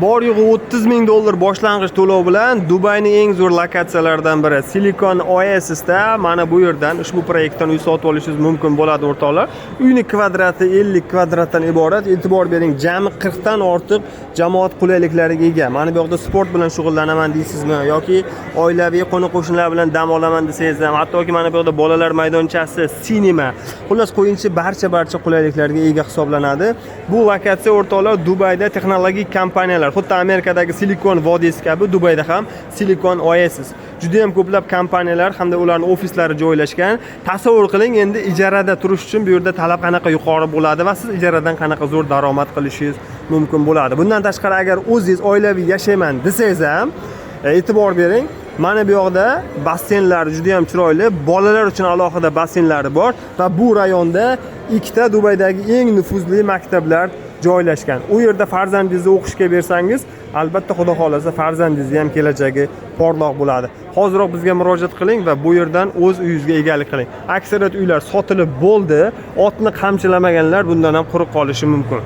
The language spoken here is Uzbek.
bor yo'g'i $30,000 boshlang'ich to'lov bilan Dubayning eng zo'r lokatsiyalaridan biri Silicon Oasis'da mana bu yerdan ushbu proyektdan uy sotib olishingiz mumkin bo'ladi o'rtoqlar. Uyning kvadrati 50 kvadratdan iborat. E'tibor bering, jami 40 dan ortiq jamoat qulayliklariga ega. Mana bu yoqda sport bilan shug'ullanaman deysizmi yoki oilaviy qo'ni-qo'shnilar bilan dam olaman desangiz ham, hattoki mana bu yoqda bolalar maydonchasi, sinema, xullas qo'yinchi barcha qulayliklarga ega hisoblanadi. Bu lokatsiya o'rtoqlar Dubayda texnologik kompaniyalar, xuddi Amerikadagi Silikon vodiysi kabi Dubayda ham Silicon Oasis. Juda ham ko'plab kompaniyalar hamda ularning ofislari joylashgan. Tasavvur qiling, endi ijarada turish uchun bu yerda talab qanaqa yuqori bo'ladi va siz ijaradan qanaqa zo'r daromad qilishingiz mumkin bo'ladi. Bundan tashqari agar o'zingiz oilaviy yashayman desangiz ham, e'tibor bering, mana bu yoqda basseynlar juda ham chiroyli, bolalar uchun alohida basseynlari bor va bu rayonda ikkita Dubaydagi eng nufuzli maktablar joylashgan. U yerda farzandingizni o'qishga bersangiz, albatta xudo xolasa farzandingizni ham kelajagi porloq bo'ladi. Hoziroq bizga murojaat qiling va bu yerdan o'z uyingizga egalik qiling. Aksariyat uylar sotilib bo'ldi, otni qamchilamaganlar bundan ham quruq qolishi mumkin.